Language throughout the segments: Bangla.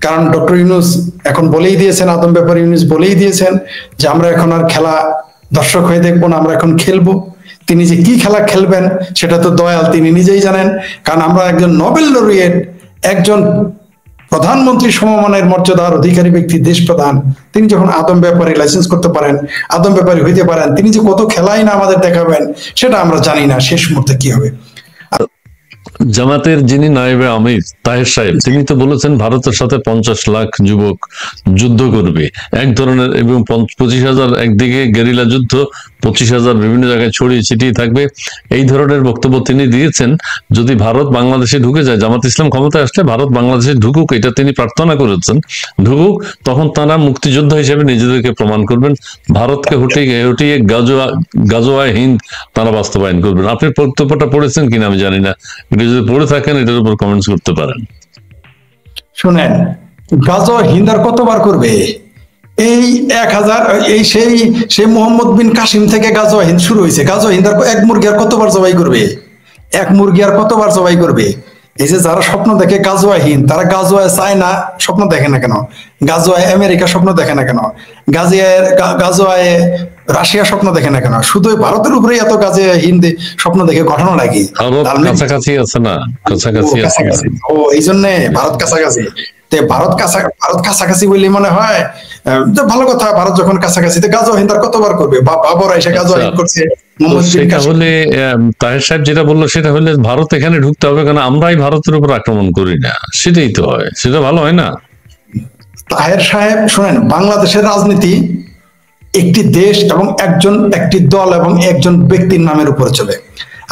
কারণ ডক্টর ইউনূস এখন বলেই দিয়েছেন, আদম ব্যাপারী ইউনূস বলেই দিয়েছেন যে আমরা এখন আর খেলা দর্শক হয়ে দেখবো না, আমরা এখন খেলবো। তিনি যে কি খেলা খেলবেন সেটা তো দয়াল তিনি নিজেই জানেন, কারণ আমরা একজন নোবেল লরিয়েট, একজন প্রধানমন্ত্রী সমমানের মর্যাদার অধিকারী ব্যক্তি, দেশ প্রধান, তিনি যখন আদম ব্যাপারী লাইসেন্স করতে পারেন, আদম ব্যাপারী হইতে পারেন, তিনি যে কত খেলাই না আমাদের দেখাবেন সেটা আমরা জানি না শেষ মুহূর্তে কি হবে। জামাতের যিনি নায়েবে আমির তাহের সাহেব, তিনি তো বলেছেন ভারতের সাথে 50 লাখ যুবক যুদ্ধ করবে এক ধরনের, এবং 25,000 একদিকে গেরিলা যুদ্ধ, 25,000 বিভিন্ন জায়গায় ছড়িয়ে ছিটিয়ে থাকবে, এই ধরনের বক্তব্য তিনি দিয়েছেন। যদি ভারত বাংলাদেশে ঢুকে যায়, জামাত ইসলাম ক্ষমতায় আসলে ভারত বাংলাদেশে ঢুকুক, এটা তিনি প্রার্থনা করেছেন, ঢুকুক, তখন তারা মুক্তিযোদ্ধা হিসেবে নিজেদেরকে প্রমাণ করবেন, ভারতকে হটিয়ে গাজোয়া হিন্দ তারা বাস্তবায়ন করবেন। আপনি বক্তব্যটা পড়েছেন কিনা আমি জানি না, যদি পড়ে থাকেন এটার উপর কমেন্টস করতে পারেন। শুনেন, গাজোয়া হিন্দ আর কতবার করবে? এই 1000 সেই মোহাম্মদ বিন কাসিম থেকে গাজোয়া হিন্দ শুরু হয়েছে। গাজোয়া হিন্দ আর এক মুরগি আর কতবার জবাই করবে? এক মুরগি আর কতবার জবাই করবে? এই যে যারা স্বপ্ন দেখে গাজোয়া হিন্দ, তারা গাজোয়া চায়না স্বপ্ন দেখে না কেন? গাজোয়ায় আমেরিকা স্বপ্ন দেখে না কেন? গাজোয়ায় রাশিয়া স্বপ্ন দেখে না কেন? শুধু ভারতের উপরে এত গাজোয়া হিন্দ স্বপ্ন দেখে ঘটনা নাকি? কাছাকাছি আছে না, কাছাকাছি আছে। ও এই জন্য ভারত কাছাকাছি, ভারত কাছাকাছি বলে মনে হয় ভালো কথা। ভারত যখন কাছাকাছি, গাজোয়া হিন্দ আর কতবার করবে? বাবরা এসে গাজোয়া হিন্দ করছে। সেটা হলে তাহের সাহেব যেটা বললো সেটা হলে ভারত এখানে ঢুকতে হবে, কারণ আমরাই ভারতের উপর আক্রমণ করি না, সেটাই তো হয়, সেটা ভালো হয় না? তাহের সাহেব শুনেন, বাংলাদেশের রাজনীতি একটি দেশ এবং একটি দল এবং একজন ব্যক্তির নামের উপরে চলে।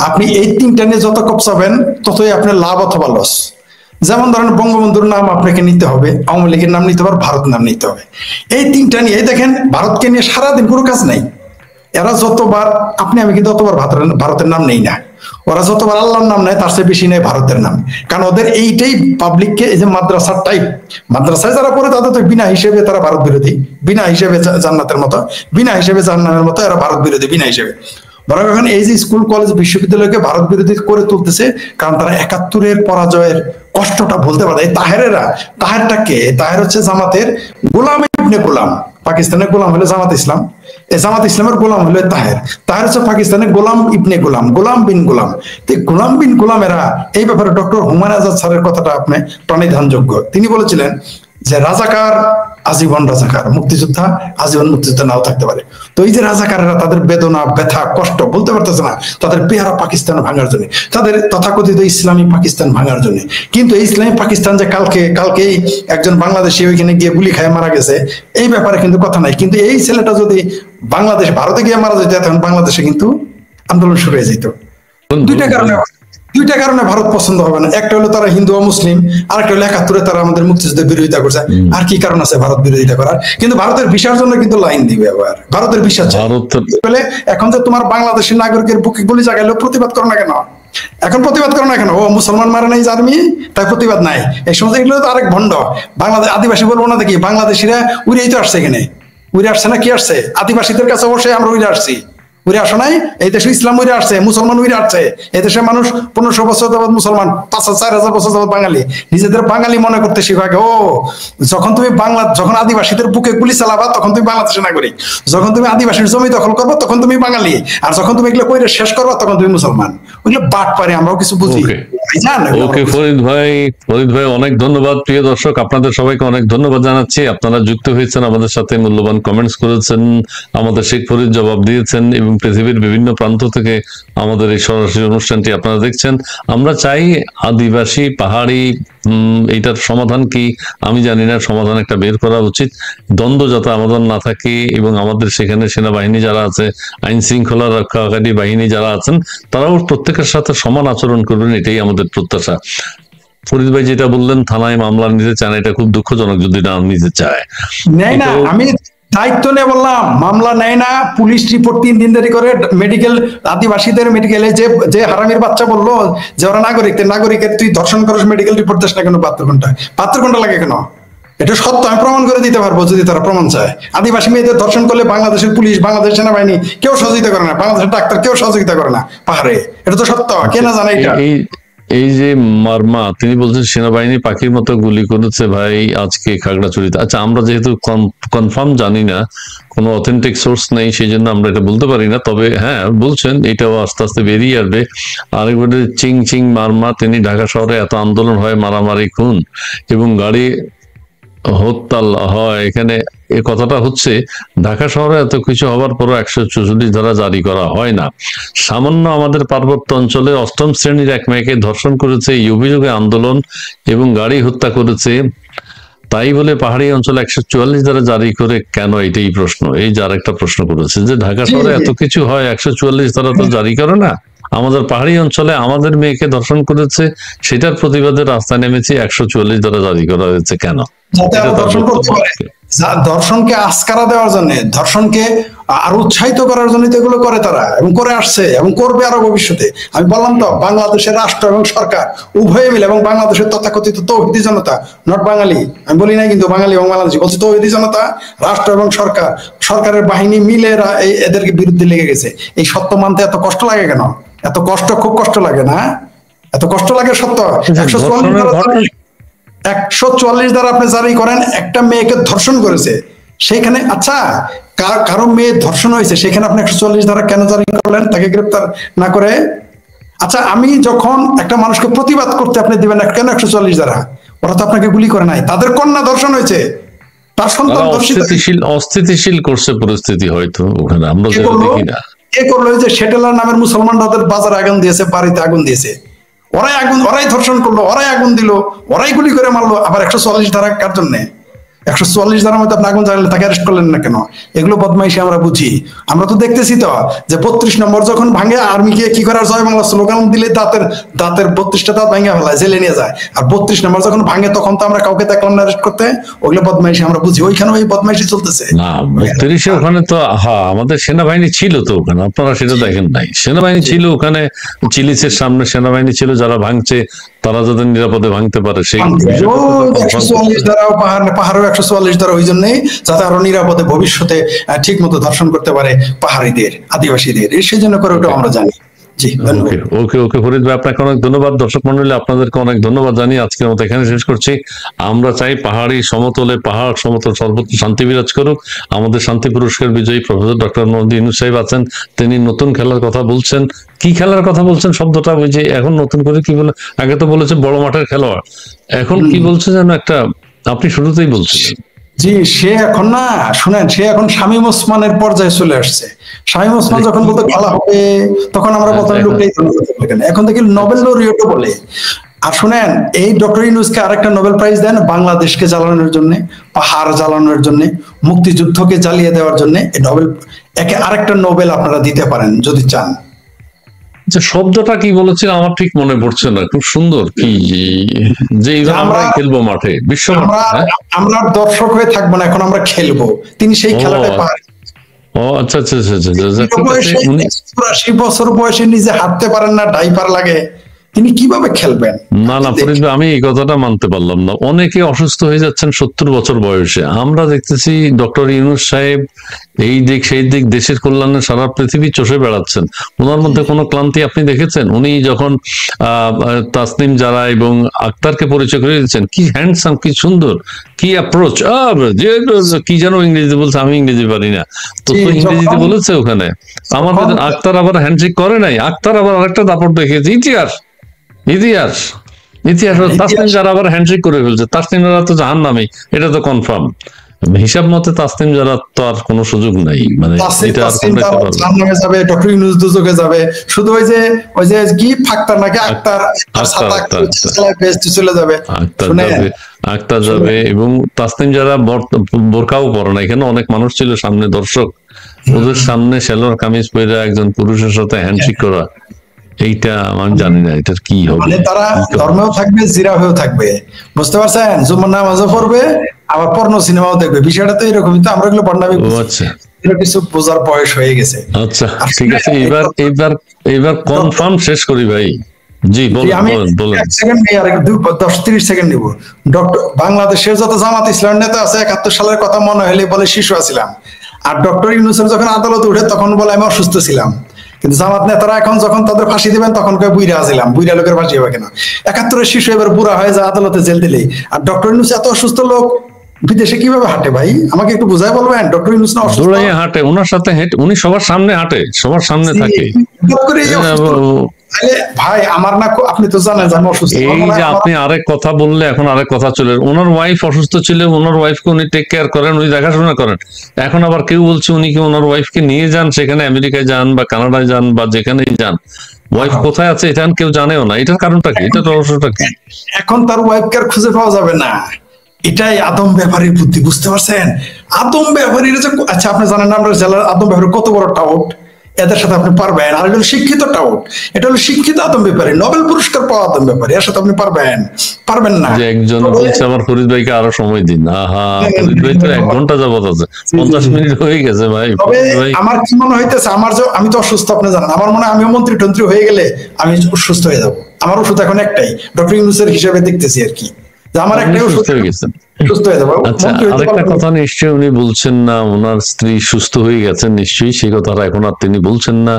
আপনি এই তিনটা নিয়ে যত কপসাবেন ততই আপনার লাভ অথবা লস। যেমন ধরেন বঙ্গবন্ধুর নাম আপনাকে নিতে হবে, আওয়ামী লীগের নাম নিতে হবে, ভারতের নাম নিতে হবে। এই তিনটা নিয়ে দেখেন, ভারতকে নিয়ে সারাদিন কোনো কাজ নাই। এরা যতবার আমি কিন্তু ততবার ভারতের নাম নেই না, ওরা যতবার আল্লাহর নাম নেয় তার চেয়ে বেশি নেয় ভারতের নাম। কারণ ওদের এইটাই পাবলিককে, এই যে মাদ্রাসার টাইপ, মাদ্রাসায় যারা পড়ে তাদের তো বিনা হিসেবে তারা ভারত বিরোধী, বিনা হিসেবে জান্নাতের মতো, বিনা হিসেবে জাহান্নামের মতো এরা ভারত বিরোধী বিনা হিসেবে। বরং এখন এই যে স্কুল কলেজ বিশ্ববিদ্যালয়কে ভারত বিরোধী করে তুলতেছে, কারণ তারা 71-এর পরাজয়ের কষ্টটা ভুলতে পারে। এই তাহেরটা কে? তাহের হচ্ছে জামাতের গোলাম ইবনে গোলাম। পাকিস্তানের গোলাম হলো জামাত ইসলাম, জামাত ইসলামের গোলাম হলো তাহের হচ্ছে পাকিস্তানের গোলাম ইবনে গোলাম, গোলাম বিন গোলাম। গোলাম বিন গোলামেরা এই ব্যাপারে ডক্টর হুমায়ুন আজাদ স্যারের কথাটা আপনি প্রাণিধানযোগ্য। তিনি বলেছিলেন যে রাজাকার আজীবন রাজাকার, মুক্তিযোদ্ধা আজীবন মুক্তিযোদ্ধা নাও থাকতে পারে। তো এই যে রাজাকারেরা তাদের বেদনা, ব্যথা, কষ্ট বলতে পারতেছে না তাদের পেয়ারা পাকিস্তান ভাঙার জন্য, তাদের তথাকথিত ইসলামী পাকিস্তান ভাঙার জন্য। কিন্তু এই ইসলামী পাকিস্তান যে কালকেই একজন বাংলাদেশি ওইখানে গিয়ে গুলি খায় মারা গেছে, এই ব্যাপারে কিন্তু কথা নাই। কিন্তু এই ছেলেটা যদি ভারতে গিয়ে মারা যেত, তখন বাংলাদেশে কিন্তু আন্দোলন শুরু হয়ে যেত। দুইটা কারণে ভারত পছন্দ হবে না। একটা হলো তারা হিন্দু ও মুসলিম, আর একটা হলো 71-এ তারা আমাদের মুক্তিযুদ্ধের বিরোধিতা করছে। আর কি কারণ আছে ভারত বিরোধিতা করার? কিন্তু ভারতের ভিসার জন্য কিন্তু লাইন দিবে আবার, ভারতের ভিসা বলে। এখন যে তোমার বাংলাদেশের নাগরিকের বুকে গুলি জাগাইলেও প্রতিবাদ করো না কেন? এখন প্রতিবাদ করো না কেন? ও মুসলমান মারে নাই জার্মি, তাই প্রতিবাদ নাই। এই সময় এগুলো তো আরেক ভণ্ড। বাংলাদেশ আদিবাসী বলবো না দেখি, বাংলাদেশিরা উড়েই তো আসছে এখানে। উড়ে আসছে না, কি আসছে? আদিবাসীদের কাছে অবশ্যই আমরা উড়ে আসছি। উড়ে আসো নাই? এই দেশে ইসলাম উড়ে আসছে, মুসলমান উড়ে আসছে। এই দেশের মানুষ 1500 বছর যাবৎ মুসলমান, 4000 বছর যাবৎ বাঙালি। নিজেদের বাঙালি মনে করতে শিখাকে। ও যখন তুমি যখন আদিবাসীদের বুকে গুলি চালাবা তখন তুমি বাংলাদেশের নাগরিক, যখন তুমি আদিবাসীর জমি দখল করবো তখন তুমি বাঙালি, আর যখন তুমি এগুলো কইরে শেষ করবা তখন তুমি মুসলমান। ওইগুলো বাট পারে, আমরাও কিছু বুঝি। ওকে ফরিদ ভাই অনেক ধন্যবাদ। প্রিয় দর্শক, আপনাদের সবাইকে অনেক ধন্যবাদ জানাচ্ছি। আপনারা যুক্ত হয়েছেন আমাদের সাথে, মূল্যবান কমেন্টস করেছেন, আমাদের শেখ ফরিদ জবাব দিয়েছেন, এবং পৃথিবীর বিভিন্ন প্রান্ত থেকে আমাদের এই সরাসরি অনুষ্ঠানটি আপনারা দেখছেন। আমরা চাই আদিবাসী পাহাড়ি এইটার সমাধান কি আমি জানি না, সমাধান একটা বের করা উচিত। দ্বন্দ্ব যাতে আমাদের না থাকে, এবং আমাদের সেখানে সেনাবাহিনী যারা আছে, আইন শৃঙ্খলা রক্ষাকারী বাহিনী যারা আছেন, তারাও প্রত্যেকের সাথে সমান আচরণ করবেন, এটাই আমাদের প্রত্যাশা। ফরিদ ভাই যেটা বললেন, থানায় মামলা নিতে চান, এটা খুব দুঃখজনক যদি না নিতে চায়। আমি দায়িত্ব নিয়ে বললাম, মামলা নেয় না, পুলিশ রিপোর্ট 3 দিন দেরি করে। মেডিকেল, আদিবাসীদের মেডিকেলে যে হারামির বাচ্চা বললো যে ওরা নাগরিকের তুই ধর্ষণ করিস, মেডিকেল রিপোর্ট দিস না কেন 72 ঘন্টা লাগে কেন? এটা সত্য, আমি প্রমাণ করে দিতে পারবো যদি তারা প্রমাণ চায়। আদিবাসী মেয়েদের ধর্ষণ করলে বাংলাদেশের পুলিশ, বাংলাদেশের সেনাবাহিনী কেউ সহযোগিতা করে না, বাংলাদেশের ডাক্তার কেউ সহযোগিতা করে না পাহাড়ে। এটা তো সত্য, কে না জানে এটা? এই যে মারমা তিনি বলছেন সেনাবাহিনী পাখির মতো গুলি করেছে ভাই আজকে খাগড়াছড়িতে। আচ্ছা, আমরা যেহেতু কনফার্ম জানি না, কোনো অথেন্টিক সোর্স নেই, সেই জন্য আমরা এটা বলতে পারি না। তবে হ্যাঁ, বলছেন এটাও আস্তে আস্তে বেরিয়ে আসবে। আরেকবারে চিং চিং মারমা, তিনি ঢাকা শহরে এত আন্দোলন হয়, মারামারি, খুন এবং গাড়ি হরতাল হয়, এখানে এ কথাটা হচ্ছে ঢাকা শহরে এত কিছু হওয়ার পরও 144 ধারা জারি করা হয় না। সামান্য আমাদের পার্বত্য অঞ্চলে 8ম শ্রেণীর এক মেয়েকে ধর্ষণ করেছে এই অভিযোগে আন্দোলন এবং গাড়ি হত্যা করেছে, তাই বলে পাহাড়ি অঞ্চলে 144 ধারা জারি করে কেন, এটাই প্রশ্ন। এই যার একটা প্রশ্ন করেছে যে ঢাকা শহরে এত কিছু হয়, 144 ধারা তো জারি করে না, আমাদের পাহাড়ি অঞ্চলে আমাদের মেয়েকে ধর্ষণ করেছে, সেটার প্রতিবাদে রাস্তায় নেমেছি, 144 ধারা জারি করা হয়েছে কেন? যাতে আরো ধর্ষণ করতে পারে, ধর্ষণকে আস্কারা দেওয়ার জন্য, ধর্ষণকে আরো উৎসাহিত করার জন্য তো এগুলো করে তারা, এবং করে আসছে এবং করবে আরো ভবিষ্যতে। আমি বললাম তো, বাংলাদেশের রাষ্ট্র এবং সরকার উভয়ে মিলে, এবং বাংলাদেশের তথাকথিত তৌহিদি জনতা, নট বাঙালি, আমি বলি নাই কিন্তু বাঙালি এবং বাংলাদেশি, বলছি তৌহিদি জনতা, রাষ্ট্র এবং সরকার, সরকারের বাহিনী মিলে এদেরকে বিরুদ্ধে লেগে গেছে। এই সত্য মানতে এত কষ্ট লাগে কেন? এত কষ্ট, খুব কষ্ট লাগে না? এত কষ্ট লাগে সত্য। 144 দ্বারা আপনি জারি করেন, একটা মেয়েকে ধর্ষণ করেছে সেখানে, আচ্ছা কারো মেয়ে ধর্ষণ হয়েছে, সেখানে আপনি 144 দ্বারা কেন জারি করলেন তাকে গ্রেপ্তার না করে? আচ্ছা, আমি যখন একটা মানুষকে প্রতিবাদ করতে আপনি দিবেন না কেন 144 দ্বারা? ওরা তো আপনাকে গুলি করে নাই, তাদের কন্যা ধর্ষণ হয়েছে, তার সন্তান অস্থিতিশীল করছে পরিস্থিতি, হয়তো ওখানে আমরা দেখি না। কে করলো? যে সেটেলার নামের মুসলমানরা ওদের বাজারে আগুন দিয়েছে, বাড়িতে আগুন দিয়েছে, ওরাই ধর্ষণ করলো, ওরাই আগুন দিল, ওরাই গুলি করে মারলো। আবার 144 ধারা কার জন্য? 144 ধারার মধ্যে আপনি আগুন জ্বালালেন, তাকে অ্যারেস্ট করলেন না কেন? এগুলো বদমাইশি আমরা বুঝি। আমরা তো দেখতেছি তো যে 32 নম্বর যখন ভাঙে, আর্মিকে কি করার, জয় বাংলা স্লোগান দিলে দাঁতের 32টা দাঁত ভাঙে ফেলায়, জেলে নিয়ে যায়। আর 32 নম্বর যখন ভাঙে, তখন তো আমরা কাউকে দেখলাম না অ্যারেস্ট করতে। ওগুলো বদমাইশি আমরা বুঝি, ওইখানেও এই বদমাইশি চলতেছে না। 32 ওখানে তো আমাদের সেনাবাহিনী ছিল তো ওখানে, আপনারা সেটা দেখেন নাই। সেনাবাহিনী ছিল ওখানে, চিলিসের সামনে সেনাবাহিনী ছিল, যারা ভাঙছে তারা যাতে নিরাপদে ভাঙতে পারে সেই 144 দ্বারাও পাহাড়েও 144 দ্বারা ওই জন্যই, যাতে আরো নিরাপদে ভবিষ্যতে ঠিক মতো দর্শন করতে পারে পাহাড়িদের, আদিবাসীদের, সেই জন্য করে, ওটা আমরা জানি। ওকে ফরিদ ভাই, আপনাকে অনেক ধন্যবাদ। দর্শক মন্ডলী, আপনাদেরকে অনেক ধন্যবাদ জানিয়ে আজকের মতো এখানে শেষ করছি। আমরা চাই পাহাড়ি সমতলে, পাহাড় সমতল সর্বত্র শান্তি বিরাজ করুক। আমাদের শান্তি পুরস্কার বিজয়ী প্রফেসর ডক্টর মোহাম্মদ ইউনূস সাহেব আছেন, তিনি নতুন খেলার কথা বলছেন। কি খেলার কথা বলছেন শব্দটা, ওই যে এখন নতুন করে কি বলে, আগে তো বলেছে বড় মাঠের খেলোয়াড়, এখন কি বলছে যেন একটা, আপনি শুরুতেই বলছিলেন। জি, সে এখন না, শুনেন, সে এখন শামীম ওসমানের পর্যায়ে চলে আসছে। শামীম ওসমান যখন বলতো খেলা হবে, তখন আমরা বলতাম লোকটাই, এখন থেকে নোবেল লরিয়েটও বলে। আর শুনেন, এই ডক্টর ইউনূসকে আরেকটা নোবেল প্রাইজ দেন, বাংলাদেশকে জ্বালানোর জন্য, পাহাড় জ্বালানোর জন্য, মুক্তিযুদ্ধকে জ্বালিয়ে দেওয়ার জন্য। এই নোবেল, একে আরেকটা নোবেল আপনারা দিতে পারেন যদি চান। শব্দটা কি বলেছিল আমার ঠিক মনে পড়ছে না, খুব সুন্দর কি, যে আমরা খেলবো মাঠে, বিশ্ব আমরা দর্শক হয়ে থাকবো না, এখন আমরা খেলবো। তিনি সেই খেলাটা পারেন। ও আচ্ছা আচ্ছা আচ্ছা, 84 বছর বয়সে নিজে হাঁটতে পারেন না, ডাইপার লাগে, তিনি কিভাবে খেলবেন? না না ফরিদ ভাই, আমি এই কথাটা মানতে পারলাম না। অনেকে অসুস্থ হয়ে যাচ্ছেন 70 বছর বয়সে, আমরা দেখতেছি ডক্টর ইউনূস সাহেব এই দিক সেই দিক দেশের কল্যাণে সারা পৃথিবী চষে বেড়াচ্ছেন। ওনার মধ্যে কোনো ক্লান্তি আপনি দেখেছেন? উনি যখন তাসনিম জারা এবং আক্তারকে পরিচয় করে দিচ্ছেন, কি হ্যান্ডসাম, কি সুন্দর, কি অ্যাপ্রোচ, কি যেন ইংরেজিতে বলছে, আমি ইংরেজি পারি না তো, ইংরেজিতে বলেছে ওখানে। আমাদের আক্তার আবার হ্যান্ডশেক করে নাই, আক্তার আবার আরেকটা দাপট দেখিয়েছে, ইতিহাস তাসনিম যারা আবার হ্যান্ডশেক করে ফেলছে। তাসনিম যারা তো জাহান্নামী, এটা তো কনফার্ম। হিসাব মতে তাসনিম যারা তো আর কোনো সুযোগ নাই, মানে এটা জাহান্নামে যাবে, ডক্টর ইউনূস দুজকে যাবে। শুধু ওই যে কি ফাক্তার নাকি আক্তার চলে যাবে, আক্তার যাবে। এবং তাসনিম যারা বোরকাও পরে না, এখানে অনেক মানুষ ছিল সামনে, দর্শক, ওদের সামনে সালোয়ার কামিজ পরে একজন পুরুষের সাথে হ্যান্ডশেক করা, এইটা আমি জানি না এটার কি হবে। মানে তারা ধর্মেও থাকবে, জিরা হয়েও থাকবে, বুঝতে পারছেন? জুমার নামাজও পড়বে, আবার পর্নো সিনেমাও দেখবে। বিষয়টা তো এরকমই। তো আমরা এগুলো বর্ণামি, আচ্ছা, কিছু বোঝার বয়স হয়ে গেছে। আচ্ছা ঠিক আছে, এবার কনফার্ম শেষ করি ভাই। জি বলেন। 10-30 সেকেন্ড নিব। বাংলাদেশের যত জামাত ইসলাম নেতা আছে, 71 সালের কথা মনে হলে বলে শিশু ছিলাম। আর ডক্টর ইউনূসের যখন আদালত উঠে, তখন বলে আমি অসুস্থ ছিলাম। কিন্তু জামাত নেতারা এখন যখন তাদের ফাঁসি দিবেন তখন কয় বুইরা আছিলাম, বুইরা লোকের ফাঁসি হবে কেন? 71-এর শিশু এবার বুড়া হয়ে যায় আদালতে জেল দিলেই। আর ডক্টর ইউনূস এত অসুস্থ লোক বিদেশে কিভাবে হাঁটে ভাই? আমাকে একটু বুঝাই বলবেন। ডক্টর ইউনূস না অসুস্থ, দৌড়াইয়া হাঁটে, ওনার সাথে হেঁটে, উনি সবার সামনে হাঁটে, সবার সামনে থাকে। হঠাৎ করে এই অসুস্থ তাহলে ভাই আমার না, আপনি তো জানেন যে আমি অসুস্থ। এই যে আপনি আরেক কথা বললে, এখন আরেক কথা চলে, ওনার ওয়াইফ অসুস্থ ছিল, ওনার ওয়াইফকে উনি টেক কেয়ার করেন, উনি দেখাশোনা করেন। এখন আবার কেউ বলছে উনি কি ওনার ওয়াইফকে নিয়ে যান, সেখানে আমেরিকায় যান বা কানাডায় যান বা যেখানেই যান, ওয়াইফ কোথায় আছে এটা কেউ জানেও না। এটার কারণটা কি? এটার রহস্যটা কি? এখন তার ওয়াইফকে আর খুঁজে পাওয়া যাবে না। এটাই আদম ব্যাপারীর বুদ্ধি, বুঝতে পারছেন? আদম ব্যাপারীর যে, আচ্ছা আপনি জানেন না আমরা জেলার আদম ব্যাপারী কত বড় টাউট, এদের সাথে আপনি পারবেন? আর এটা হলো শিক্ষিত টাউট, এটা হলো শিক্ষিত আদম ব্যাপারী, নোবেল পুরস্কার পাওয়া আদম ব্যাপারী, এর সাথে আপনি পারবেন? পারবেন না। যে একজন বলছে আমার ফরিদ ভাইকে আরো সময় দিন। আহা, ফরিদ ভাই তো 1 ঘন্টা যাবত আছে, 50 মিনিট হয়ে গেছে ভাই। তবে আমার কি মনে হইতেছে, আমার যে, আমি তো অসুস্থ আপনি জানেন, আমার মনে হয় আমিও মন্ত্রী টন্ত্রী হয়ে গেলে আমি সুস্থ হয়ে যাবো। আমার ওষুধ এখন একটাই, ডক্টর ইউনূসের হিসেবে দেখতেছি আর কি, যে আমার একটাই ওষুধ, সুস্থ হয়ে গেছেন। সুস্থ হয়ে যাবো। আচ্ছা, আরেকটা কথা নিশ্চয়ই উনি বলছেন না, ওনার স্ত্রী সুস্থ হয়ে গেছেন, নিশ্চয়ই সেই কথাটা এখন আর তিনি বলছেন না,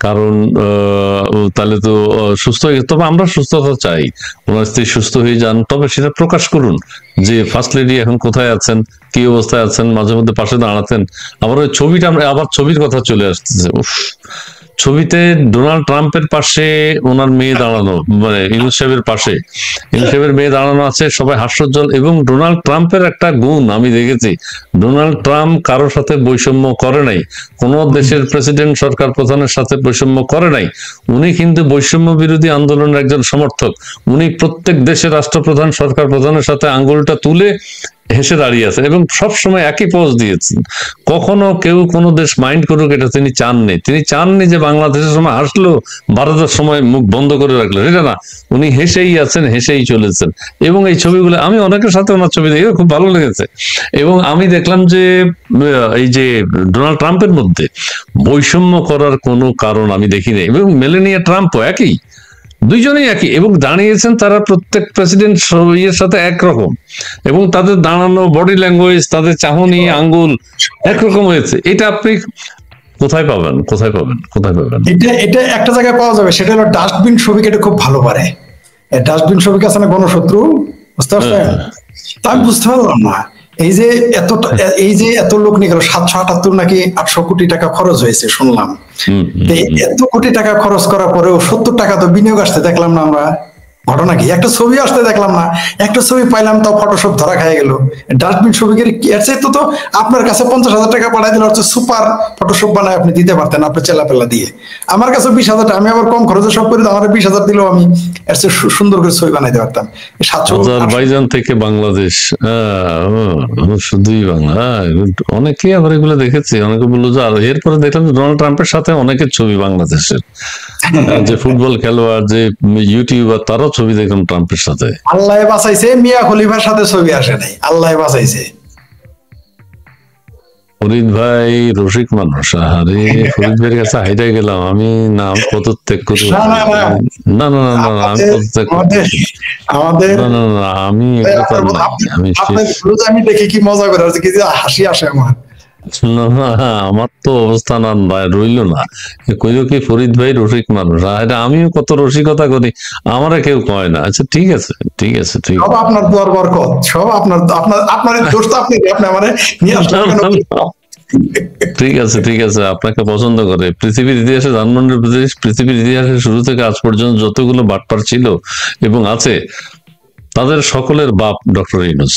কারণ তাহলে তো সুস্থ হয়ে গেছে। তবে আমরা সুস্থতা চাই, ওনার স্ত্রী সুস্থ হয়ে যান, তবে সেটা প্রকাশ করুন যে ফার্স্ট লেডি এখন কোথায় আছেন, কি অবস্থায় আছেন, মাঝে মধ্যে পাশে দাঁড়াতেন। আবার ওই ছবিটা, আমরা আবার ছবির কথা চলে আসতেছে। উফ, ছবিতে ডোনাল্ড ট্রাম্পের পাশে ওনার মেয়ে দাঁড়ানো, মানে ইউনূস সাহেবের পাশে ইউনূস সাহেবের মেয়ে দাঁড়ানো আছে, সবাই হাস্যোজ্জ্বল। এবং ডোনাল্ড ট্রাম্পের একটা গুণ আমি দেখেছি, ডোনাল্ড ট্রাম্প কারোর সাথে বৈষম্য করে নাই, কোন দেশের প্রেসিডেন্ট, সরকার প্রধানের সাথে বৈষম্য করে নাই। উনি কিন্তু বৈষম্য বিরোধী আন্দোলনের একজন সমর্থক। উনি প্রত্যেক দেশের রাষ্ট্রপ্রধান, সরকার প্রধানের সাথে আঙ্গুলটা তুলে হেসে দাঁড়িয়ে আছেন এবং সবসময় একই পজ দিয়েছেন। কখনো কেউ কোনো দেশ মাইন্ড করুক এটা তিনি চাননি। তিনি চাননি যে বাংলাদেশের সময় হাসলো, ভারতের সময় মুখ বন্ধ করে রাখলো, এটা না। উনি হেসেই আছেন, হেসেই চলেছেন। এবং এই ছবিগুলো আমি অনেকের সাথে ওনার ছবি দেখে খুব ভালো লেগেছে। এবং আমি দেখলাম যে এই যে ডোনাল্ড ট্রাম্পের মধ্যে বৈষম্য করার কোনো কারণ আমি দেখি নাই। এবং মেলানিয়া ট্রাম্পও একই, দুইজনেই একই, এবং দাঁড়িয়েছেন তারা প্রত্যেক প্রেসিডেন্ট ইয়ের সাথে একরকম, এবং তাদের দাঁড়ানো, বডি ল্যাঙ্গুয়েজ, তাদের চাহনি, আঙ্গুল একরকম হয়েছে। এটা আপনি কোথায় পাবেন, কোথায় পাবেন, কোথায় পাবেন? এটা এটা একটা জায়গায় পাওয়া যাবে, সেটা হলো ডাস্টবিন ছবিকে, এটা খুব ভালো পারে। ডাস্টবিন ছবিকে আছে না গণশত্রু, বুঝতে পারছেন? তা আমি বুঝতে পারলাম না, এই যে এত লোক নিয়ে গেল, 778 নাকি 800 কোটি টাকা খরচ হয়েছে শুনলাম। এত কোটি টাকা খরচ করার পরেও 70 টাকা তো বিনিয়োগ আসতে দেখলাম না আমরা। ঘটনা কি? একটা ছবি আসতে দেখলাম না, একটা ছবি পাইলাম তাও ফটোশপ ধরা খাই গেল। ডাস্টবিন ছবিকে এর চাইতে তো আপনার কাছে 50,000 টাকা পাঠাই দিলে হচ্ছে সুপার ফটোশপ বানায় আপনি দিতে পারতেন, আপনার চেলাপেলা দিয়ে। আমার কাছে 20,000 টাকা, আমি আবার কম খরচে সব করে, আমার 20,000 দিলেও আমি এর চেয়ে সুন্দর করে ছবি বানাইতে পারতাম। আজারবাইজান থেকে বাংলাদেশ, শুধুই বাংলা। অনেকে আবার এগুলো দেখেছি, অনেকে বললো যে, আর এরপরে দেখলাম যে ডোনাল্ড ট্রাম্পের সাথে অনেকের ছবি বাংলাদেশের, যে ফুটবল খেলোয়াড়, যে ইউটিউবার, তারাও ছবি দেখলাম ট্রাম্পের সাথে। আল্লাহ বাঁচাইছে, মিয়া খলিফার সাথে ছবি আসে নাই, আল্লাহ বাঁচাইছে। ফরিদ ভাই রসিক মানুষ, আরে ফরিদ ভাইয়ের কাছে হাইটাই গেলাম আমি, নাম পদত্যাগ করি। না না না না না, আমি পদত্যাগ আমাদের না না না, আমি আমি দেখি কি মজা করে কি হাসি আসে আমার। না না, আমার তো অবস্থান আর রইল না। কইল কি ফরিদ ভাই রসিক মানুষ, আর আমিও কত রসিকতা করি, আমারা কেউ কয় না। আচ্ছা ঠিক আছে, ঠিক আছে, ঠিক সব আপনার দোয়ার বরকত, সব আপনার আপনার দোষ তো আপনি মানে নিয়ে আসলেন। ঠিক আছে, ঠিক আছে, আপনাকে পছন্দ করে। পৃথিবীর ইতিহাসে, ধানমন্ডির পৃথিবীর ইতিহাসে শুরু থেকে আজ পর্যন্ত যতগুলো বাটপার ছিল এবং আছে, তাদের সকলের বাপ ডক্টর ইউনূস।